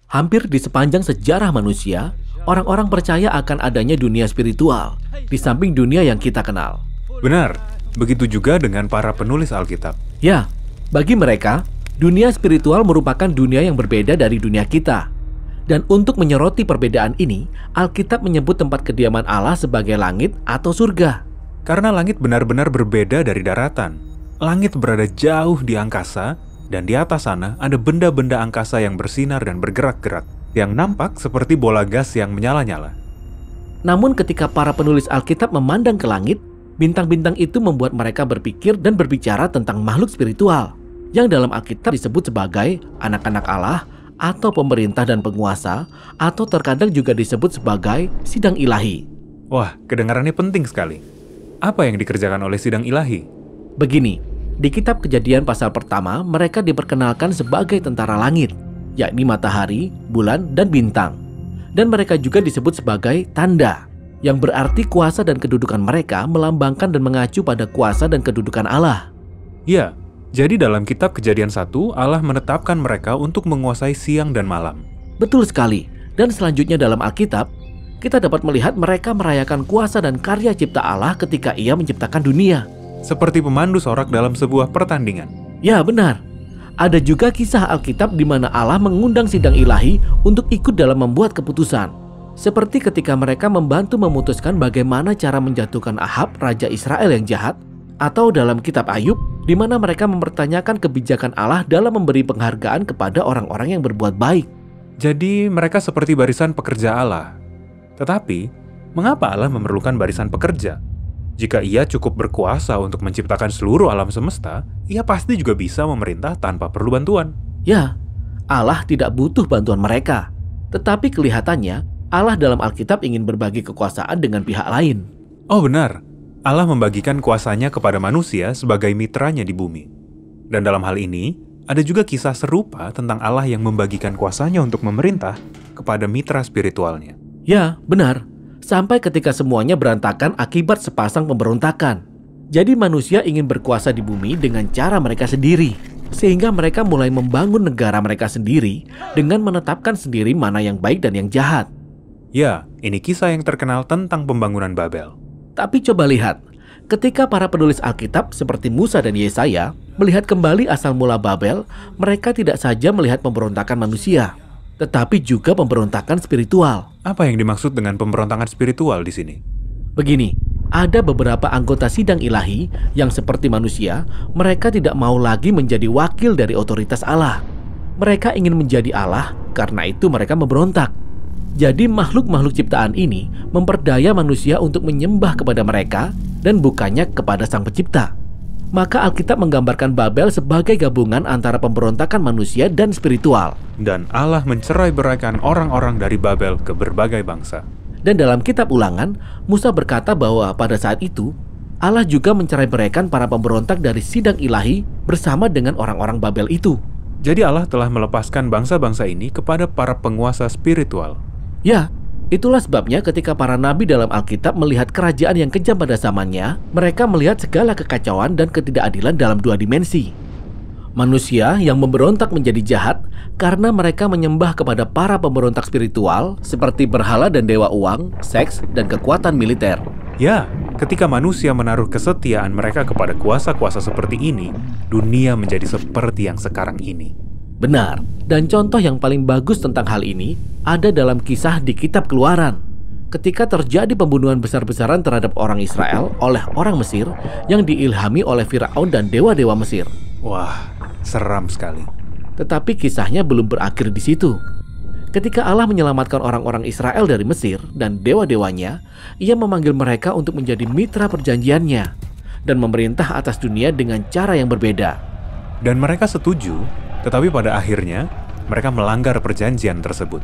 Hampir di sepanjang sejarah manusia, orang-orang percaya akan adanya dunia spiritual, di samping dunia yang kita kenal. Benar, begitu juga dengan para penulis Alkitab. Ya, bagi mereka, dunia spiritual merupakan dunia yang berbeda dari dunia kita. Dan untuk menyoroti perbedaan ini, Alkitab menyebut tempat kediaman Allah sebagai langit atau surga. Karena langit benar-benar berbeda dari daratan. Langit berada jauh di angkasa, dan di atas sana ada benda-benda angkasa yang bersinar dan bergerak-gerak, yang nampak seperti bola gas yang menyala-nyala. Namun ketika para penulis Alkitab memandang ke langit, bintang-bintang itu membuat mereka berpikir dan berbicara tentang makhluk spiritual, yang dalam Alkitab disebut sebagai anak-anak Allah, atau pemerintah dan penguasa, atau terkadang juga disebut sebagai sidang ilahi. Wah, kedengarannya penting sekali. Apa yang dikerjakan oleh sidang ilahi? Begini, di kitab Kejadian pasal pertama, mereka diperkenalkan sebagai tentara langit, yakni matahari, bulan, dan bintang. Dan mereka juga disebut sebagai tanda, yang berarti kuasa dan kedudukan mereka melambangkan dan mengacu pada kuasa dan kedudukan Allah. Ya, jadi dalam kitab Kejadian 1, Allah menetapkan mereka untuk menguasai siang dan malam. Betul sekali. Dan selanjutnya dalam Alkitab, kita dapat melihat mereka merayakan kuasa dan karya cipta Allah ketika Ia menciptakan dunia. Seperti pemandu sorak dalam sebuah pertandingan. Ya, benar. Ada juga kisah Alkitab di mana Allah mengundang sidang ilahi untuk ikut dalam membuat keputusan. Seperti ketika mereka membantu memutuskan bagaimana cara menjatuhkan Ahab, raja Israel yang jahat, atau dalam kitab Ayub, di mana mereka mempertanyakan kebijakan Allah dalam memberi penghargaan kepada orang-orang yang berbuat baik. Jadi mereka seperti barisan pekerja Allah. Tetapi, mengapa Allah memerlukan barisan pekerja? Jika Ia cukup berkuasa untuk menciptakan seluruh alam semesta, Ia pasti juga bisa memerintah tanpa perlu bantuan. Ya, Allah tidak butuh bantuan mereka. Tetapi kelihatannya, Allah dalam Alkitab ingin berbagi kekuasaan dengan pihak lain. Oh benar, Allah membagikan kuasanya kepada manusia sebagai mitranya di bumi. Dan dalam hal ini, ada juga kisah serupa tentang Allah yang membagikan kuasanya untuk memerintah kepada mitra spiritualnya. Ya, benar. Sampai ketika semuanya berantakan akibat sepasang pemberontakan. Jadi manusia ingin berkuasa di bumi dengan cara mereka sendiri. Sehingga mereka mulai membangun negara mereka sendiri dengan menetapkan sendiri mana yang baik dan yang jahat. Ya, ini kisah yang terkenal tentang pembangunan Babel. Tapi coba lihat, ketika para penulis Alkitab seperti Musa dan Yesaya melihat kembali asal mula Babel, mereka tidak saja melihat pemberontakan manusia, tetapi juga pemberontakan spiritual. Apa yang dimaksud dengan pemberontakan spiritual di sini? Begini, ada beberapa anggota sidang ilahi yang seperti manusia, mereka tidak mau lagi menjadi wakil dari otoritas Allah. Mereka ingin menjadi Allah, karena itu mereka memberontak. Jadi makhluk-makhluk ciptaan ini memperdaya manusia untuk menyembah kepada mereka dan bukannya kepada Sang Pencipta. Maka Alkitab menggambarkan Babel sebagai gabungan antara pemberontakan manusia dan spiritual. Dan Allah mencerai-beraikan orang-orang dari Babel ke berbagai bangsa. Dan dalam kitab Ulangan, Musa berkata bahwa pada saat itu, Allah juga mencerai-beraikan para pemberontak dari sidang ilahi bersama dengan orang-orang Babel itu. Jadi Allah telah melepaskan bangsa-bangsa ini kepada para penguasa spiritual. Ya, itulah sebabnya ketika para nabi dalam Alkitab melihat kerajaan yang kejam pada zamannya, mereka melihat segala kekacauan dan ketidakadilan dalam dua dimensi. Manusia yang memberontak menjadi jahat karena mereka menyembah kepada para pemberontak spiritual seperti berhala dan dewa uang, seks, dan kekuatan militer. Ya, ketika manusia menaruh kesetiaan mereka kepada kuasa-kuasa seperti ini, dunia menjadi seperti yang sekarang ini. Benar, dan contoh yang paling bagus tentang hal ini ada dalam kisah di kitab Keluaran. Ketika terjadi pembunuhan besar-besaran terhadap orang Israel oleh orang Mesir yang diilhami oleh Firaun dan dewa-dewa Mesir. Wah, seram sekali. Tetapi kisahnya belum berakhir di situ. Ketika Allah menyelamatkan orang-orang Israel dari Mesir dan dewa-dewanya, Ia memanggil mereka untuk menjadi mitra perjanjiannya dan memerintah atas dunia dengan cara yang berbeda. Dan mereka setuju, tetapi pada akhirnya mereka melanggar perjanjian tersebut.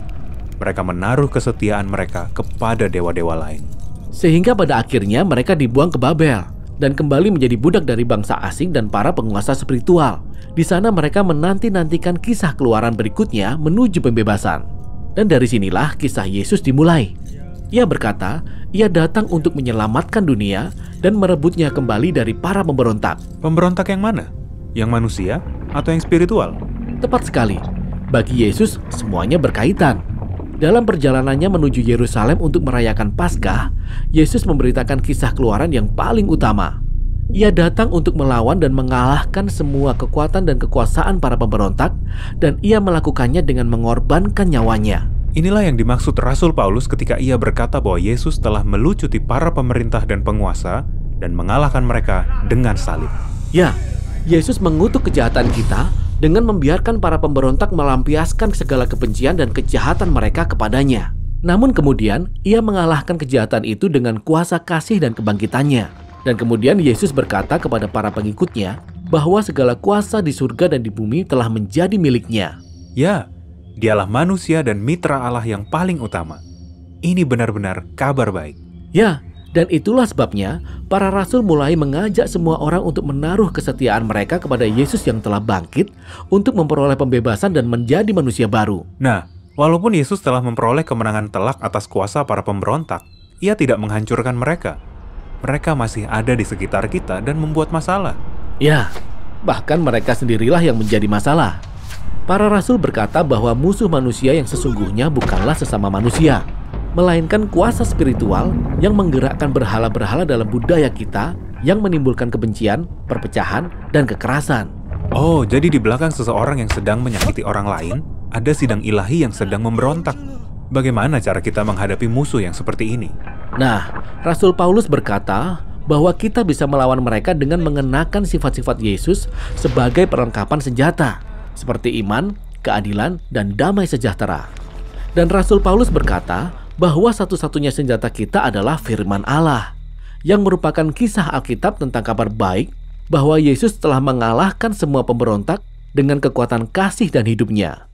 Mereka menaruh kesetiaan mereka kepada dewa-dewa lain. Sehingga pada akhirnya mereka dibuang ke Babel dan kembali menjadi budak dari bangsa asing dan para penguasa spiritual. Di sana mereka menanti-nantikan kisah Keluaran berikutnya menuju pembebasan. Dan dari sinilah kisah Yesus dimulai. Ia berkata, Ia datang untuk menyelamatkan dunia dan merebutnya kembali dari para pemberontak. Pemberontak yang mana? Yang manusia atau yang spiritual? Tepat sekali. Bagi Yesus, semuanya berkaitan. Dalam perjalanannya menuju Yerusalem untuk merayakan Paskah, Yesus memberitakan kisah Keluaran yang paling utama. Ia datang untuk melawan dan mengalahkan semua kekuatan dan kekuasaan para pemberontak, dan ia melakukannya dengan mengorbankan nyawanya. Inilah yang dimaksud Rasul Paulus ketika ia berkata bahwa Yesus telah melucuti para pemerintah dan penguasa dan mengalahkan mereka dengan salib. Ya, Yesus mengutuk kejahatan kita dengan membiarkan para pemberontak melampiaskan segala kebencian dan kejahatan mereka kepadanya. Namun kemudian, ia mengalahkan kejahatan itu dengan kuasa kasih dan kebangkitannya. Dan kemudian Yesus berkata kepada para pengikutnya bahwa segala kuasa di surga dan di bumi telah menjadi miliknya. Ya, dialah manusia dan mitra Allah yang paling utama. Ini benar-benar kabar baik. Ya, dan itulah sebabnya para rasul mulai mengajak semua orang untuk menaruh kesetiaan mereka kepada Yesus yang telah bangkit untuk memperoleh pembebasan dan menjadi manusia baru. Nah, walaupun Yesus telah memperoleh kemenangan telak atas kuasa para pemberontak, ia tidak menghancurkan mereka. Mereka masih ada di sekitar kita dan membuat masalah. Ya, bahkan mereka sendirilah yang menjadi masalah. Para rasul berkata bahwa musuh manusia yang sesungguhnya bukanlah sesama manusia, melainkan kuasa spiritual yang menggerakkan berhala-berhala dalam budaya kita yang menimbulkan kebencian, perpecahan, dan kekerasan. Oh, jadi di belakang seseorang yang sedang menyakiti orang lain, ada sidang ilahi yang sedang memberontak. Bagaimana cara kita menghadapi musuh yang seperti ini? Nah, Rasul Paulus berkata bahwa kita bisa melawan mereka dengan mengenakan sifat-sifat Yesus sebagai perlengkapan senjata, seperti iman, keadilan, dan damai sejahtera. Dan Rasul Paulus berkata bahwa satu-satunya senjata kita adalah firman Allah, yang merupakan kisah Alkitab tentang kabar baik bahwa Yesus telah mengalahkan semua pemberontak dengan kekuatan kasih dan hidupnya.